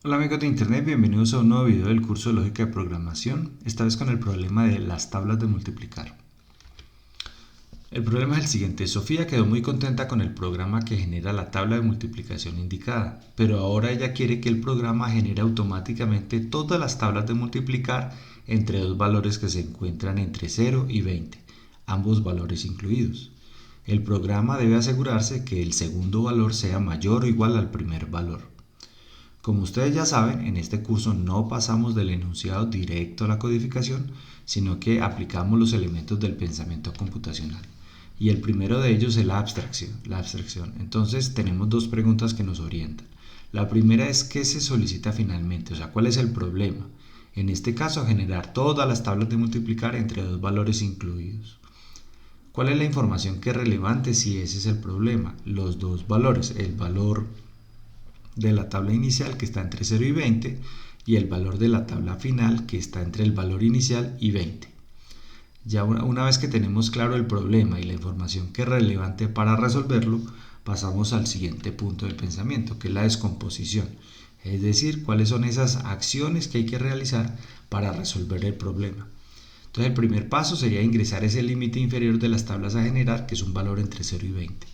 Hola amigos de internet, bienvenidos a un nuevo video del curso de lógica de programación, esta vez con el problema de las tablas de multiplicar. El problema es el siguiente: Sofía quedó muy contenta con el programa que genera la tabla de multiplicación indicada, pero ahora ella quiere que el programa genere automáticamente todas las tablas de multiplicar entre dos valores que se encuentran entre 0 y 20, ambos valores incluidos. El programa debe asegurarse que el segundo valor sea mayor o igual al primer valor. Como ustedes ya saben, en este curso no pasamos del enunciado directo a la codificación, sino que aplicamos los elementos del pensamiento computacional. Y el primero de ellos es la abstracción. Entonces tenemos dos preguntas que nos orientan. La primera es: ¿qué se solicita finalmente? O sea, ¿cuál es el problema? En este caso, generar todas las tablas de multiplicar entre dos valores incluidos. ¿Cuál es la información que es relevante si ese es el problema? Los dos valores, el valor de la tabla inicial, que está entre 0 y 20, y el valor de la tabla final, que está entre el valor inicial y 20. Ya una vez que tenemos claro el problema y la información que es relevante para resolverlo, pasamos al siguiente punto del pensamiento, que es la descomposición, es decir, cuáles son esas acciones que hay que realizar para resolver el problema. Entonces el primer paso sería ingresar ese límite inferior de las tablas a generar, que es un valor entre 0 y 20.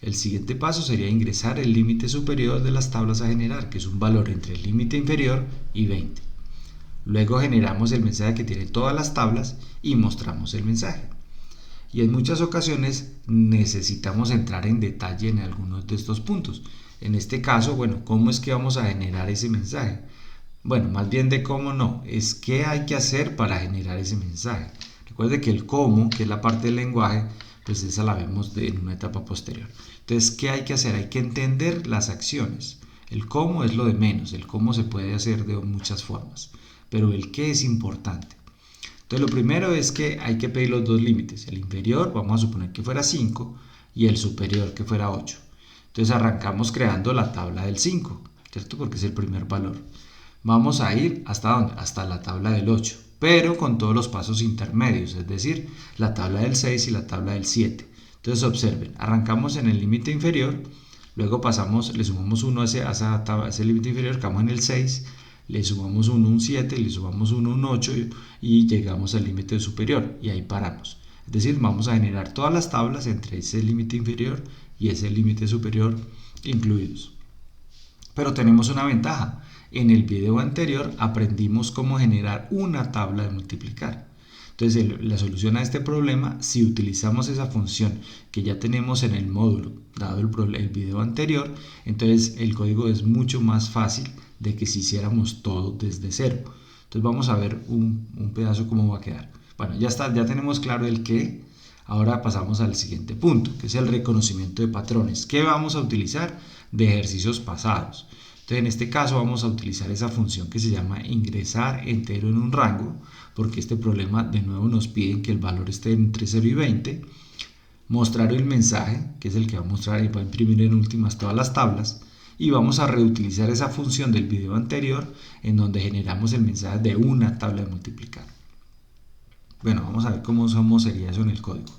El siguiente paso sería ingresar el límite superior de las tablas a generar, que es un valor entre el límite inferior y 20. Luego generamos el mensaje que tiene todas las tablas y mostramos el mensaje. Y en muchas ocasiones necesitamos entrar en detalle en algunos de estos puntos. En este caso, bueno, ¿cómo es que vamos a generar ese mensaje? Bueno, más bien de cómo no, es qué hay que hacer para generar ese mensaje. Recuerde que el cómo, que es la parte del lenguaje, pues esa la vemos en una etapa posterior. Entonces, ¿qué hay que hacer? Hay que entender las acciones. El cómo es lo de menos, el cómo se puede hacer de muchas formas, pero el qué es importante. Entonces, lo primero es que hay que pedir los dos límites. El inferior, vamos a suponer que fuera 5, y el superior que fuera 8. Entonces, arrancamos creando la tabla del 5, ¿cierto? Porque es el primer valor. Vamos a ir ¿hasta dónde? Hasta la tabla del 8, pero con todos los pasos intermedios, es decir, la tabla del 6 y la tabla del 7. Entonces observen, arrancamos en el límite inferior, luego pasamos, le sumamos 1 a ese límite inferior, quedamos en el 6, le sumamos 1 un 7, le sumamos 1 un 8 y llegamos al límite superior y ahí paramos. Es decir, vamos a generar todas las tablas entre ese límite inferior y ese límite superior incluidos. Pero tenemos una ventaja. En el video anterior aprendimos cómo generar una tabla de multiplicar. Entonces, la solución a este problema, si utilizamos esa función que ya tenemos en el módulo, dado el video anterior, entonces el código es mucho más fácil de que si hiciéramos todo desde cero. Entonces vamos a ver un pedazo cómo va a quedar. Bueno, ya está, ya tenemos claro el qué. Ahora pasamos al siguiente punto, que es el reconocimiento de patrones. ¿Qué vamos a utilizar? De ejercicios pasados. Entonces, en este caso vamos a utilizar esa función que se llama ingresar entero en un rango, porque este problema de nuevo nos pide que el valor esté entre 0 y 20. Mostrar el mensaje, que es el que va a mostrar y va a imprimir en últimas todas las tablas. Y vamos a reutilizar esa función del video anterior, en donde generamos el mensaje de una tabla de multiplicar. Bueno, vamos a ver cómo sería eso en el código.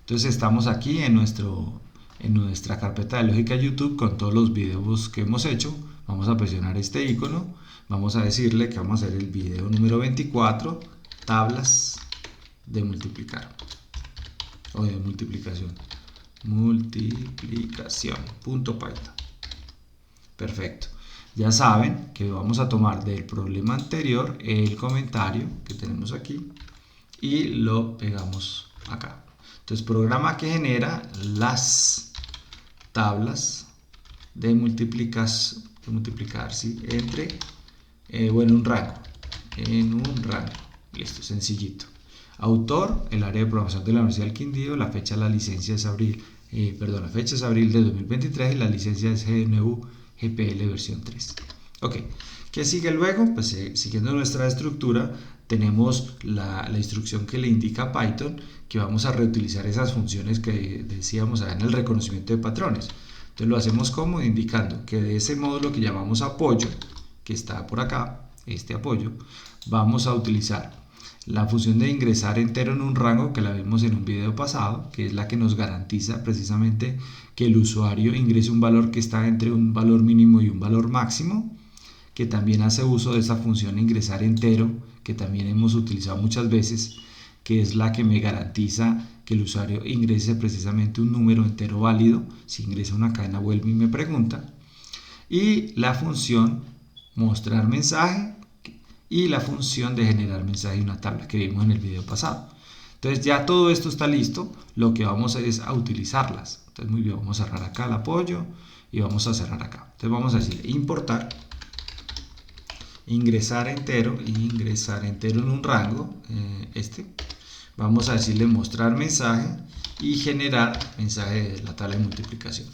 Entonces estamos aquí en nuestra carpeta de lógica YouTube con todos los videos que hemos hecho. Vamos a presionar este icono, vamos a decirle que vamos a hacer el video número 24, tablas de multiplicar o de multiplicación, multiplicación.python. Perfecto. Ya saben que vamos a tomar del problema anterior el comentario que tenemos aquí y lo pegamos acá. Entonces, programa que genera las tablas de multiplicar, ¿sí? Entre, bueno, en un rango. Listo, sencillito. Autor, el área de programación de la Universidad del Quindío. La fecha de la licencia es abril, la fecha es abril de 2023 y la licencia es GNU GPL versión 3. Ok, ¿qué sigue luego? Pues siguiendo nuestra estructura, tenemos la instrucción que le indica a Python que vamos a reutilizar esas funciones que decíamos en el reconocimiento de patrones. Entonces lo hacemos como indicando que de ese módulo que llamamos apoyo, que está por acá, este apoyo, vamos a utilizar la función de ingresar entero en un rango, que la vimos en un video pasado, que es la que nos garantiza precisamente que el usuario ingrese un valor que está entre un valor mínimo y un valor máximo, que también hace uso de esa función ingresar entero, que también hemos utilizado muchas veces, que es la que me garantiza que el usuario ingrese precisamente un número entero válido. Si ingresa una cadena, vuelve y me pregunta. Y la función mostrar mensaje y la función de generar mensaje en una tabla que vimos en el video pasado. Entonces ya todo esto está listo, lo que vamos a es a utilizarlas. Entonces muy bien, vamos a cerrar acá el apoyo y vamos a cerrar acá. Entonces vamos a decir importar, ingresar entero en un rango, vamos a decirle mostrar mensaje y generar mensaje de la tabla de multiplicación.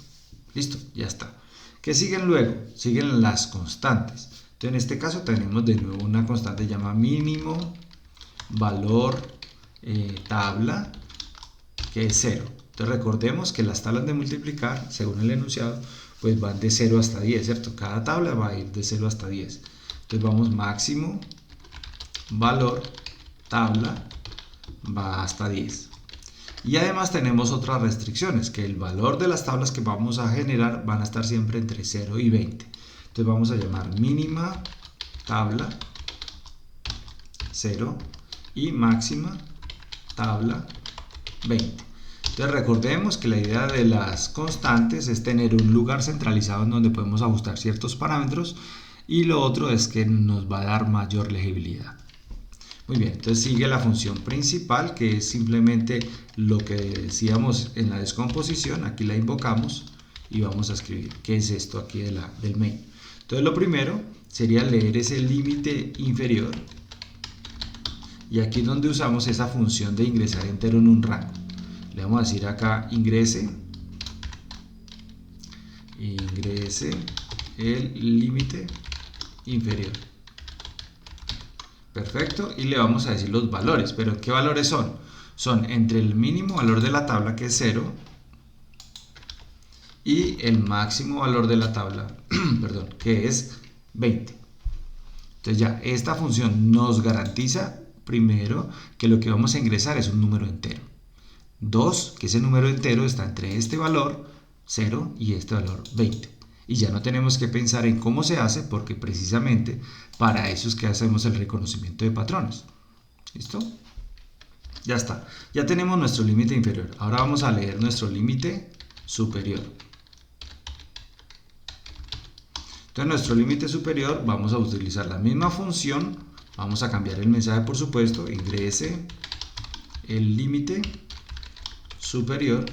Listo, ya está. ¿Qué siguen luego? Siguen las constantes. Entonces en este caso tenemos de nuevo una constante llamada mínimo valor tabla, que es 0. Entonces recordemos que las tablas de multiplicar, según el enunciado, pues van de 0 hasta 10, ¿cierto? Cada tabla va a ir de 0 hasta 10. Entonces vamos máximo valor tabla va hasta 10. Y además tenemos otras restricciones, que el valor de las tablas que vamos a generar van a estar siempre entre 0 y 20. Entonces vamos a llamar mínima tabla 0 y máxima tabla 20. Entonces recordemos que la idea de las constantes es tener un lugar centralizado en donde podemos ajustar ciertos parámetros, y lo otro es que nos va a dar mayor legibilidad. Muy bien, entonces sigue la función principal, que es simplemente lo que decíamos en la descomposición. Aquí la invocamos y vamos a escribir qué es esto aquí del main. Entonces lo primero sería leer ese límite inferior, y aquí es donde usamos esa función de ingresar entero en un rango. Le vamos a decir acá ingrese el límite inferior. Perfecto, y le vamos a decir los valores. Pero ¿qué valores son? Son entre el mínimo valor de la tabla, que es 0, y el máximo valor de la tabla, perdón, que es 20. Entonces ya esta función nos garantiza, primero, que lo que vamos a ingresar es un número entero. 2, que ese número entero está entre este valor 0 y este valor 20. Y ya no tenemos que pensar en cómo se hace, porque precisamente para eso es que hacemos el reconocimiento de patrones. ¿Listo? Ya está. Ya tenemos nuestro límite inferior. Ahora vamos a leer nuestro límite superior. Entonces, nuestro límite superior, vamos a utilizar la misma función. Vamos a cambiar el mensaje, por supuesto. Ingrese el límite superior.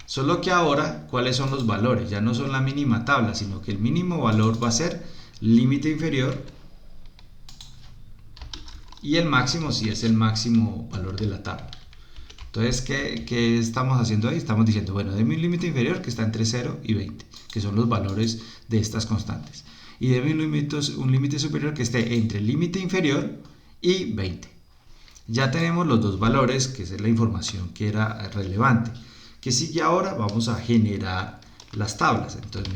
Solo que ahora, ¿cuáles son los valores? Ya no son la mínima tabla, sino que el mínimo valor va a ser límite inferior, y el máximo sí es el máximo valor de la tabla. Entonces, ¿qué estamos haciendo ahí? Estamos diciendo, bueno, deme un límite inferior que está entre 0 y 20, que son los valores de estas constantes. Y deme un límite superior que esté entre el límite inferior y 20. Ya tenemos los dos valores, que es la información que era relevante. ¿Qué sigue ahora? Vamos a generar las tablas. Entonces,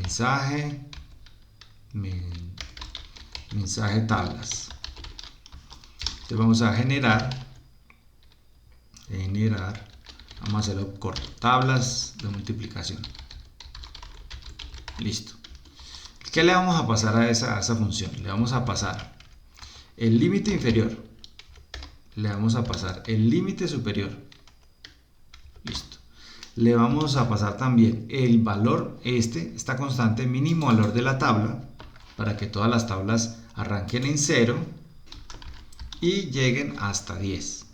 mensaje tablas. Entonces vamos a generar, vamos a hacerlo corto, tablas de multiplicación. Listo. ¿Qué le vamos a pasar a esa función? Le vamos a pasar el límite inferior, le vamos a pasar el límite superior. Listo. Le vamos a pasar también el valor, esta constante mínimo valor de la tabla, para que todas las tablas arranquen en 0 y lleguen hasta 10.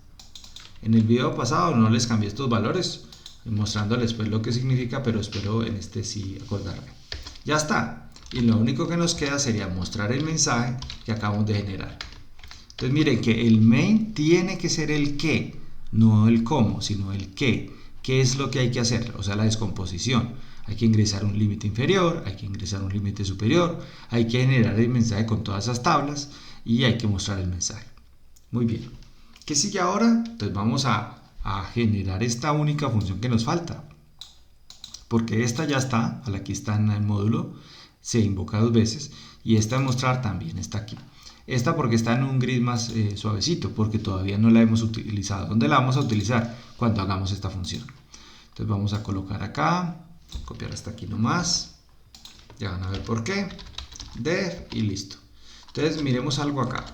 En el video pasado no les cambié estos valores, mostrándoles pues lo que significa, pero espero en este sí acordarme. Ya está. Y lo único que nos queda sería mostrar el mensaje que acabamos de generar. Entonces miren que el main tiene que ser el qué, no el cómo, sino el qué. ¿Qué es lo que hay que hacer? O sea, la descomposición. Hay que ingresar un límite inferior, hay que ingresar un límite superior, hay que generar el mensaje con todas esas tablas y hay que mostrar el mensaje. Muy bien. ¿Qué sigue ahora? Entonces vamos a generar esta única función que nos falta. Porque esta ya está, a la que está en el módulo, se invoca 2 veces, y esta de mostrar también está aquí. Esta porque está en un grid más suavecito, porque todavía no la hemos utilizado. ¿Dónde la vamos a utilizar? Cuando hagamos esta función. Entonces vamos a colocar acá, copiar hasta aquí nomás, Ya van a ver por qué. Def y listo. Entonces miremos algo acá.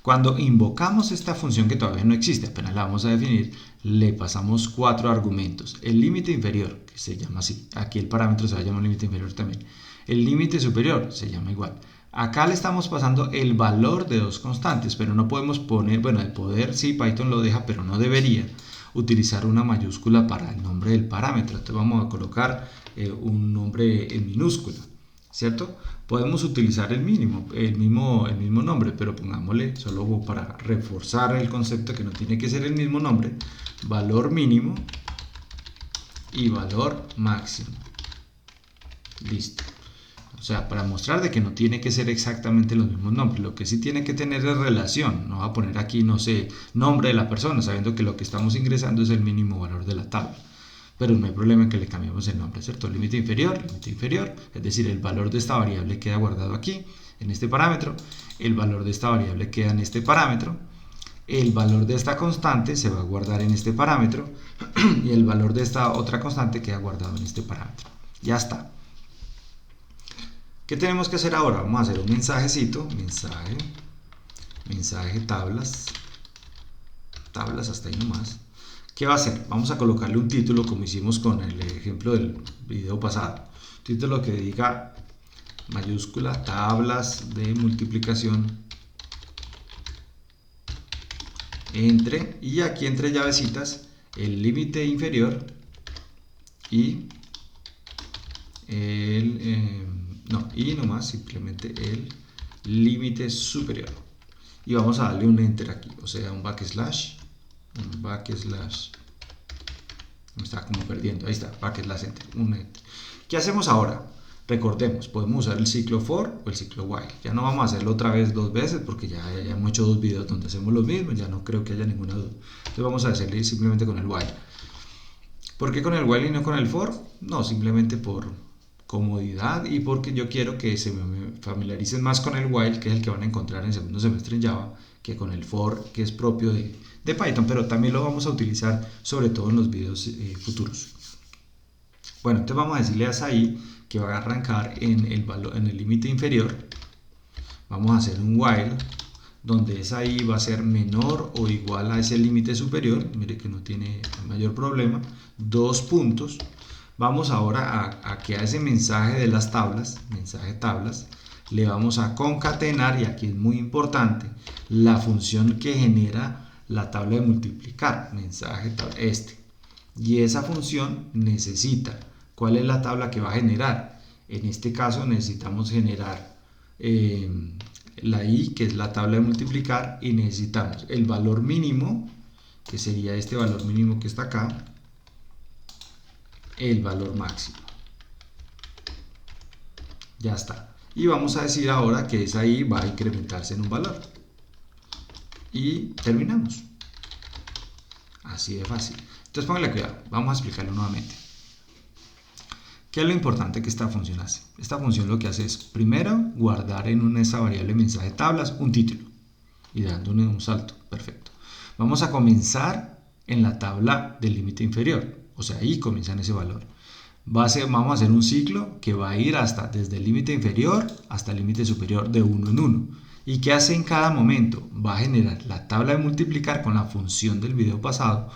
Cuando invocamos esta función que todavía no existe, apenas la vamos a definir, le pasamos 4 argumentos. El límite inferior, que se llama así, aquí el parámetro se va a llamar límite inferior también. El límite superior se llama igual. Acá le estamos pasando el valor de dos constantes, pero no podemos poner, bueno, el poder sí, Python lo deja, pero no debería utilizar una mayúscula para el nombre del parámetro. Entonces vamos a colocar un nombre en minúscula, ¿cierto? Podemos utilizar el mismo nombre, pero pongámosle, solo para reforzar el concepto que no tiene que ser el mismo nombre, valor mínimo y valor máximo. Listo. O sea, para mostrar de que no tiene que ser exactamente los mismos nombres, lo que sí tiene que tener es relación. No va a poner aquí, no sé, nombre de la persona, sabiendo que lo que estamos ingresando es el mínimo valor de la tabla. Pero no hay problema en que le cambiemos el nombre, ¿cierto? Límite inferior, es decir, el valor de esta variable queda guardado aquí, en este parámetro, el valor de esta variable queda en este parámetro, el valor de esta constante se va a guardar en este parámetro y el valor de esta otra constante queda guardado en este parámetro. Ya está. ¿Qué tenemos que hacer ahora? Vamos a hacer un mensajecito, mensaje tablas hasta ahí nomás. ¿Qué va a hacer? Vamos a colocarle un título como hicimos con el ejemplo del video pasado. Título que diga mayúscula tablas de multiplicación entre, y aquí entre llavecitas, el límite inferior y y nomás simplemente el límite superior. Y vamos a darle un enter aquí, o sea, un backslash. Me está como perdiendo, ahí está, backslash enter, un enter. ¿Qué hacemos ahora? Recordemos, podemos usar el ciclo for o el ciclo while. Ya no vamos a hacerlo otra vez 2 veces porque ya hemos hecho 2 videos donde hacemos lo mismo, ya no creo que haya ninguna duda. Entonces vamos a hacerle simplemente con el while. ¿Por qué con el while y no con el for? No, simplemente por comodidad y porque yo quiero que se me familiaricen más con el while, que es el que van a encontrar en segundo semestre en Java, que con el for, que es propio de Python, pero también lo vamos a utilizar sobre todo en los videos futuros. Bueno, entonces vamos a decirle a Sai que va a arrancar en el límite inferior. Vamos a hacer un while donde esa i va a ser menor o igual a ese límite superior. Mire que no tiene mayor problema. 2 puntos. Vamos ahora a que a ese mensaje de las tablas, mensaje tablas, le vamos a concatenar, y aquí es muy importante, la función que genera la tabla de multiplicar, mensaje tabla, y esa función necesita, ¿cuál es la tabla que va a generar? En este caso necesitamos generar la i, que es la tabla de multiplicar, y necesitamos el valor mínimo, que sería este valor mínimo que está acá, el valor máximo. Ya está. Y vamos a decir ahora que esa i va a incrementarse en un valor. Y terminamos. Así de fácil. Entonces póngale cuidado. Vamos a explicarlo nuevamente. ¿Qué es lo importante que esta función hace? Esta función lo que hace es, primero, guardar en esa variable mensaje tablas un título. Y dándole un salto. Perfecto. Vamos a comenzar en la tabla del límite inferior. O sea, ahí comienza en ese valor. Vamos a hacer un ciclo que va a ir desde el límite inferior hasta el límite superior de 1 en 1. ¿Y qué hace en cada momento? Va a generar la tabla de multiplicar con la función del video pasado.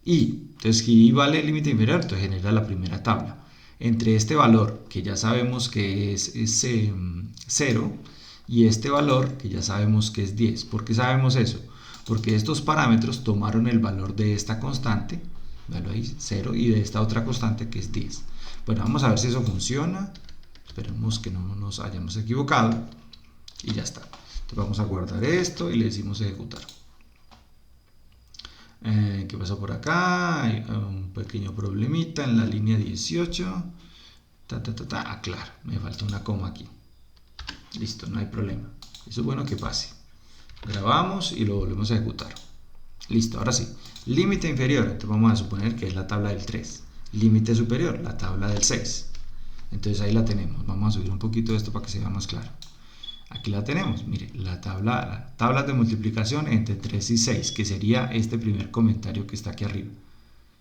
Y entonces si vale el límite inferior, entonces genera la primera tabla. Entre este valor, que ya sabemos que es 0, y este valor, que ya sabemos que es 10. ¿Por qué sabemos eso? Porque estos parámetros tomaron el valor de esta constante, ahí, 0, y de esta otra constante que es 10. Bueno, vamos a ver si eso funciona. Esperemos que no nos hayamos equivocado. Y ya está. Entonces vamos a guardar esto y le decimos ejecutar. ¿Qué pasa por acá? Hay un pequeño problemita en la línea 18. Claro, me falta una coma aquí. Listo, no hay problema. Eso es bueno que pase. Grabamos y lo volvemos a ejecutar. Listo, ahora sí. Límite inferior, entonces vamos a suponer que es la tabla del 3. Límite superior, la tabla del 6. Entonces ahí la tenemos. Vamos a subir un poquito esto para que se vea más claro. Aquí la tenemos, mire, la tabla de multiplicación entre 3 y 6, que sería este primer comentario que está aquí arriba,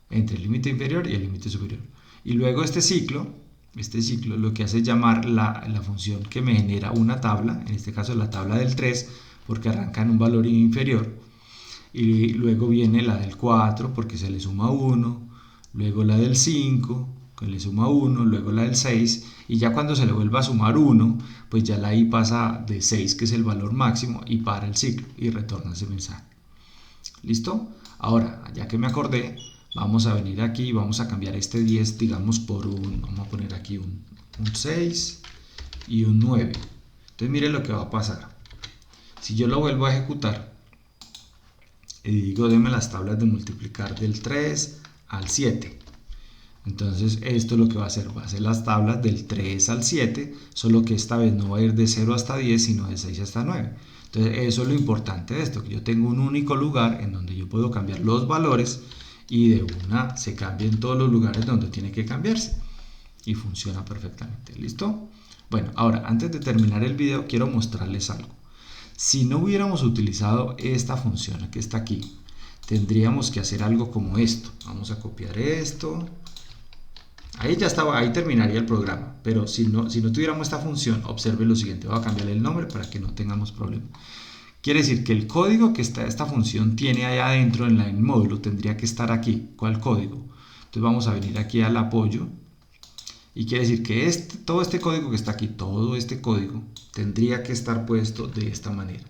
entre el límite inferior y el límite superior. Y luego este ciclo este ciclo lo que hace es llamar la función que me genera una tabla, en este caso la tabla del 3, porque arranca en un valor inferior, y luego viene la del 4 porque se le suma 1, luego la del 5 que le suma 1, luego la del 6, y ya cuando se le vuelva a sumar 1, pues ya la i pasa de 6, que es el valor máximo, y para el ciclo y retorna ese mensaje. ¿Listo? Ahora, ya que me acordé, vamos a venir aquí y vamos a cambiar este 10, digamos, por vamos a poner aquí un 6 y un 9. Entonces mire lo que va a pasar. Si yo lo vuelvo a ejecutar y digo, deme las tablas de multiplicar del 3 al 7. Entonces esto lo que va a hacer las tablas del 3 al 7, solo que esta vez no va a ir de 0 hasta 10, sino de 6 hasta 9. Entonces eso es lo importante de esto, que yo tengo un único lugar en donde yo puedo cambiar los valores y de una se cambia en todos los lugares donde tiene que cambiarse. Y funciona perfectamente. ¿Listo? Bueno, ahora antes de terminar el video quiero mostrarles algo. Si no hubiéramos utilizado esta función que está aquí, tendríamos que hacer algo como esto. Vamos a copiar esto. Ahí ya estaba, ahí terminaría el programa, pero si no tuviéramos esta función, observe lo siguiente, voy a cambiarle el nombre para que no tengamos problema. Quiere decir que el código que esta función tiene allá adentro en el módulo tendría que estar aquí. ¿Cuál código? Entonces vamos a venir aquí al apoyo y quiere decir que todo este código que está aquí, todo este código tendría que estar puesto de esta manera.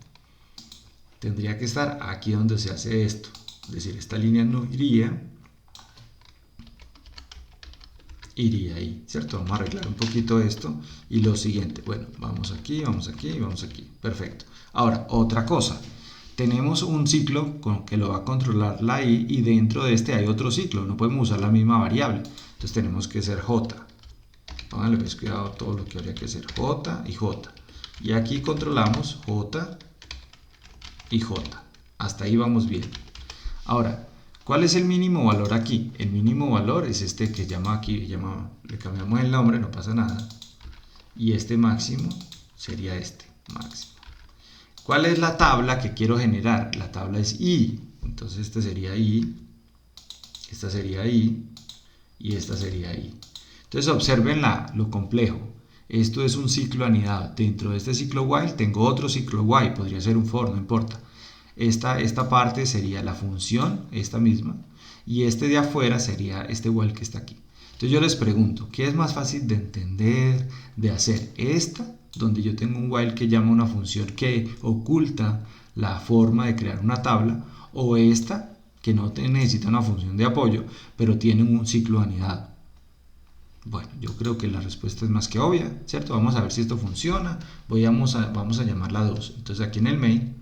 Tendría que estar aquí donde se hace esto, es decir, esta línea no iría ahí, ¿cierto? Vamos a arreglar un poquito esto y lo siguiente, bueno, vamos aquí, vamos aquí, vamos aquí, perfecto. Ahora, otra cosa, tenemos un ciclo que lo va a controlar la i y dentro de este hay otro ciclo, no podemos usar la misma variable, entonces tenemos que ser j. Pónganle pues cuidado todo lo que habría que hacer, j y j. Y aquí controlamos j y j. Hasta ahí vamos bien. Ahora, ¿cuál es el mínimo valor aquí? El mínimo valor es este que llama aquí, le cambiamos el nombre, no pasa nada. Y este máximo sería este, máximo. ¿Cuál es la tabla que quiero generar? La tabla es i. Entonces este sería i, esta sería i y esta sería i. Entonces observen lo complejo. Esto es un ciclo anidado. Dentro de este ciclo while tengo otro ciclo while, podría ser un for, no importa. Esta parte sería la función, esta misma, y este de afuera sería este while que está aquí. Entonces yo les pregunto, ¿qué es más fácil de entender, de hacer? Esta, donde yo tengo un while que llama una función que oculta la forma de crear una tabla, o esta, que no necesita una función de apoyo, pero tiene un ciclo anidado. Bueno, yo creo que la respuesta es más que obvia, ¿cierto? Vamos a ver si esto funciona. Vamos a llamarla 2. Entonces aquí en el main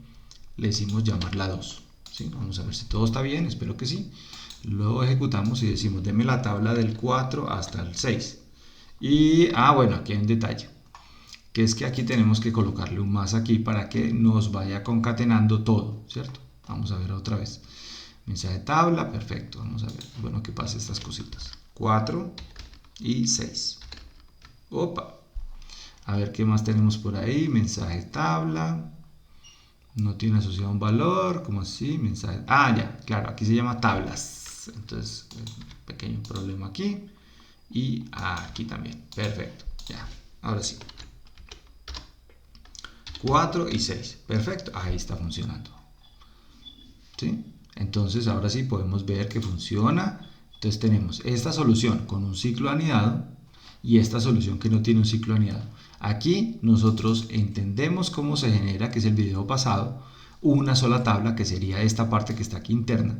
le decimos llamarla 2. ¿Sí? Vamos a ver si todo está bien, espero que sí. Luego ejecutamos y decimos, deme la tabla del 4 hasta el 6. Y, bueno, aquí hay un detalle, que es que aquí tenemos que colocarle un más aquí para que nos vaya concatenando todo, ¿cierto? Vamos a ver otra vez. Mensaje de tabla, perfecto. Vamos a ver, bueno, que pase estas cositas. 4 y 6. Opa. A ver qué más tenemos por ahí. Mensaje tabla. No tiene asociado un valor. ¿Cómo así? Mensaje. Ya, claro. Aquí se llama tablas. Entonces, pequeño problema aquí. Y aquí también. Perfecto. Ya. Ahora sí. 4 y 6. Perfecto. Ahí está funcionando. ¿Sí? Entonces, ahora sí podemos ver que funciona. Entonces tenemos esta solución con un ciclo anidado y esta solución que no tiene un ciclo anidado. Aquí nosotros entendemos cómo se genera, que es el video pasado, una sola tabla que sería esta parte que está aquí interna.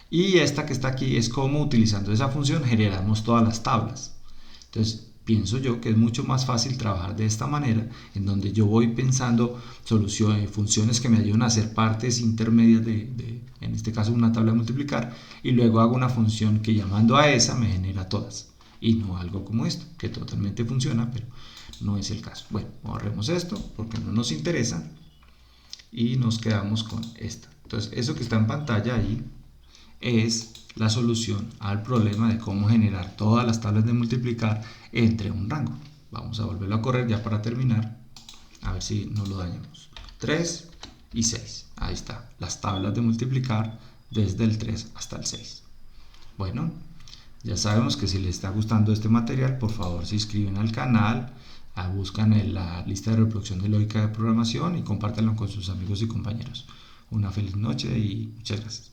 Y esta que está aquí es cómo utilizando esa función generamos todas las tablas. Entonces pienso yo que es mucho más fácil trabajar de esta manera, en donde yo voy pensando soluciones, funciones que me ayudan a hacer partes intermedias en este caso una tabla de multiplicar, y luego hago una función que llamando a esa me genera todas, y no algo como esto, que totalmente funciona, pero no es el caso. Bueno, borremos esto porque no nos interesa y nos quedamos con esta. Entonces eso que está en pantalla ahí es la solución al problema de cómo generar todas las tablas de multiplicar entre un rango. Vamos a volverlo a correr ya para terminar, a ver si no lo dañamos. 3 y 6, ahí está, las tablas de multiplicar desde el 3 hasta el 6. Bueno, Ya sabemos que si les está gustando este material, por favor se inscriben al canal, buscan en la lista de reproducción de lógica de programación y compártanlo con sus amigos y compañeros. Una feliz noche y muchas gracias.